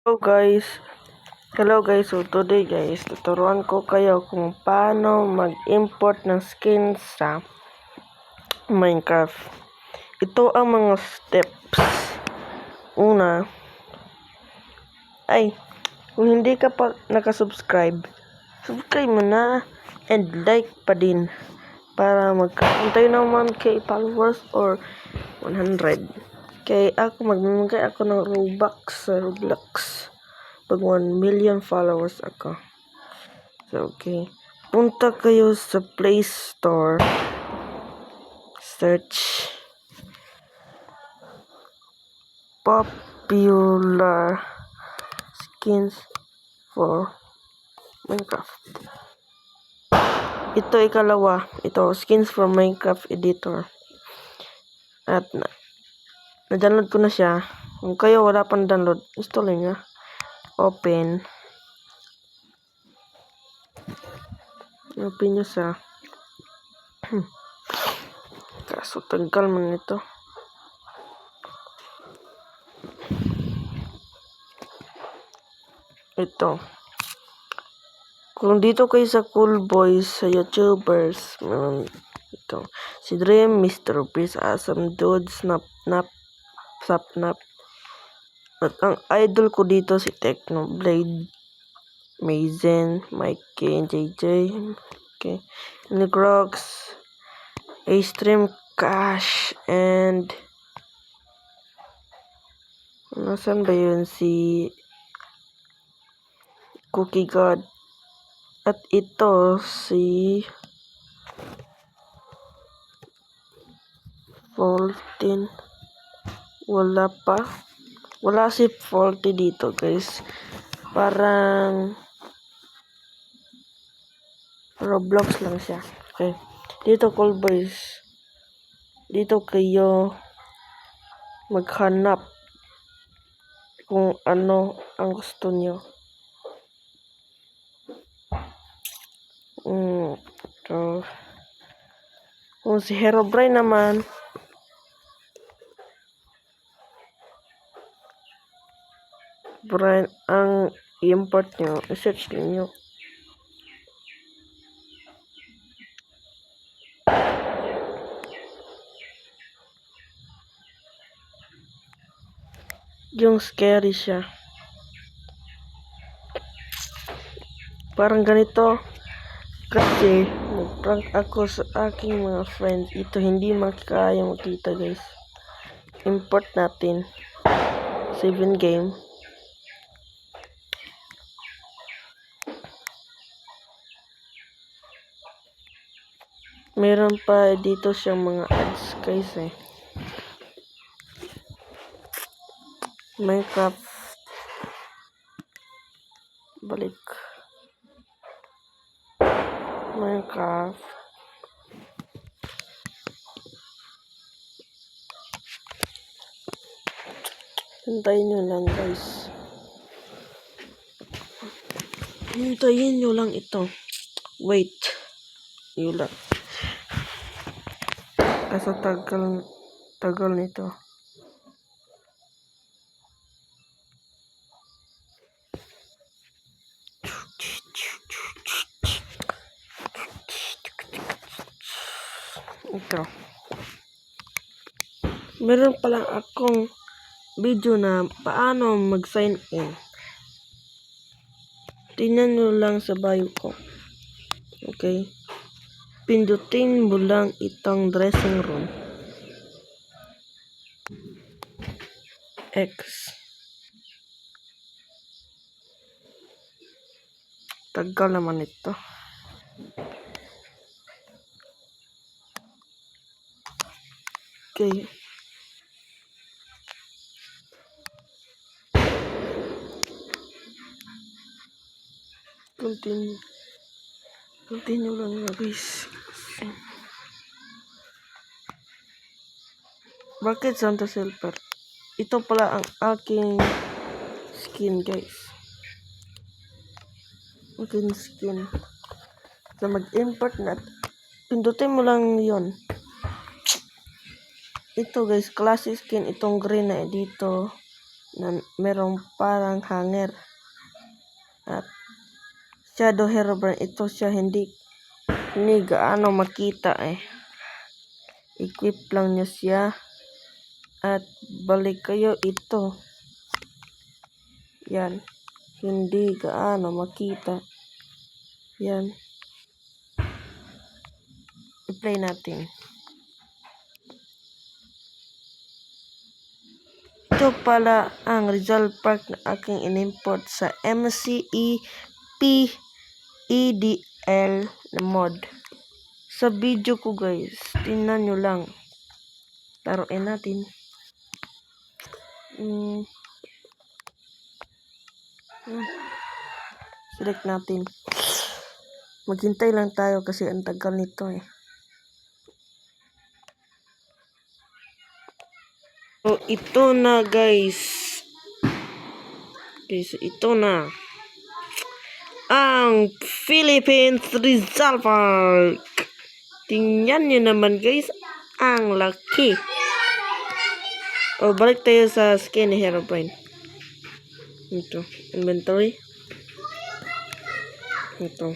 Hello guys, so today guys, tuturuan ko kayo kung paano mag-import ng skins sa Minecraft. Ito ang mga steps. Una, kung hindi ka pa nakasubscribe, subscribe mo na and like pa din para magkaroon tayo ng 1k followers or 100. Kaya magmamagay ako ng Robux sa Roblox pag 1 million followers ako. So, okay. Punta kayo sa Play Store. Search popular skins for Minecraft. Ito ikalawa. Ito, skins for Minecraft editor. At na-download ko na siya. Kung kayo wala pang download, install nyo. Open nyo sa kaso tagal man ito. Ito. Kung dito kayo sa Cool Boys, sa YouTubers, ito. Si Dream, Mr. Beast, Awesome Dude, Snapnap. At ang idol ko dito si Technoblade, Mazen, Mikey, JJ, okay, Nigrox, A-Stream, Cash, and nasan ba yun si Cookie God. At ito si Faultin. Wala si Faulty dito guys. Parang Roblox lang siya. Okay. Dito Cool Boys. Dito kayo maghanap kung ano ang gusto nyo. So, kung si Herobrine naman, Brian ang import nyo, i-search nyo. Yung scary siya. Parang ganito. Kasi mag-prank ako sa aking mga friends. Ito hindi makakaya makita guys. Import natin. 7 game. Meron pa dito siyang mga ads guys eh. Minecraft. Balik. Minecraft. Hintayin nyo lang guys. Hintayin nyo lang ito. Wait. Yun lang. Kasi tagal nito. Ito. Meron palang akong video na paano mag-sign in. Tingnan nyo lang sa bio ko. Okay. Pindutin mo lang itong dressing room. X. Tagal naman ito. Okay. Continue lang na guys. Bakit Santa Silver? Ito pala ang aking skin guys. Aking skin. So mag-import na. Pindutin mo lang yon. Ito guys, classic skin. Itong green na dito. na merong parang hanger. At Shadow Herobrine, ito siya hindi gaano makita eh. Equip lang niya siya. At balik kayo ito. Yan. Hindi gaano makita. Yan. I-play natin. Ito pala ang Rizal Park na aking in-import sa MCEPEDL na mod. Sa video ko guys, tingnan nyo lang. Laruin natin. Select natin. Maghintay lang tayo kasi ang tagal nito eh. So, ito na guys. So, ito na. Ang Philippines Rizal Park. Tingnan nyo naman guys. Ang laki. O, balik tayo sa skin ni Herobrine. Ito. Inventory. Ito.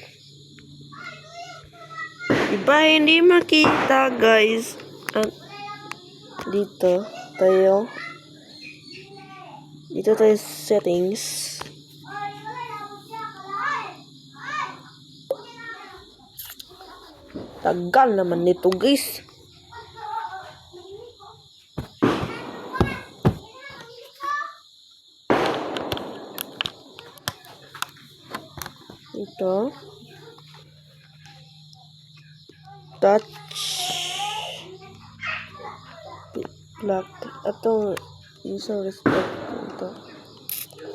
Diba hindi makita guys. At dito tayo. Dito tayo settings. Tagal naman nito guys. Ito. Touch. Black. Ito. User respect. Ito.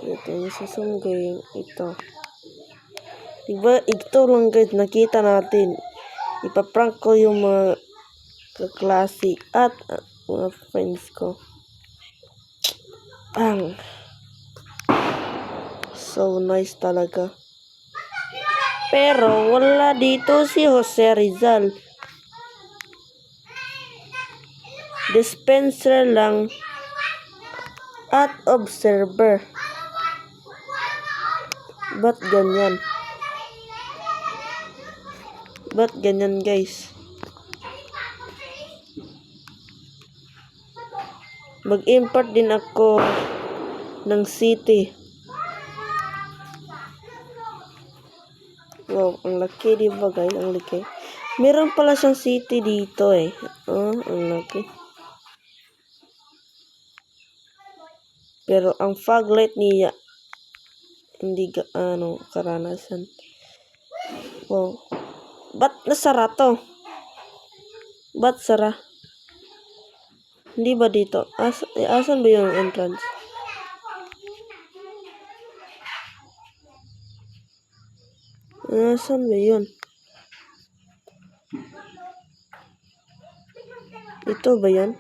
Ito yung susungay. Ito. Diba? Ito lang guys. Nakita natin. Ipaprank ko yung mga kaklase at mga friends ko. So nice talaga. Pero wala dito si Jose Rizal. Dispenser lang at observer. Ba't ganyan? Ba't ganyan guys? Mag-import din ako ng city. Wow, ang laki diba guys? Ang laki. Meron pala siyang city dito eh. Oh, ang laki. Pero ang fog light niya hindi gaano karanasan. Wow. Ba't nasara to? Ba't sara? Hindi ba dito? Asan ba yung entrance? Asan ba yun? Ito ba yan?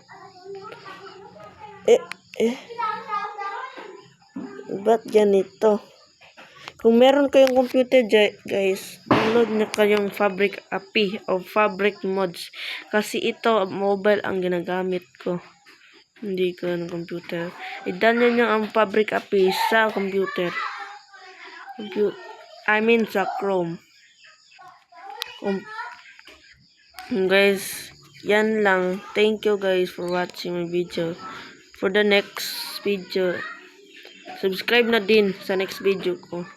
Ba't ganito? Kung meron kayong computer guys, download na kayong Fabric API o Fabric Mods. Kasi ito, mobile ang ginagamit ko. Hindi ko ng computer. I-download nyo ang Fabric API sa computer. Sa Chrome. Guys, yan lang. Thank you guys for watching my video. For the next video, subscribe na din sa next video ko.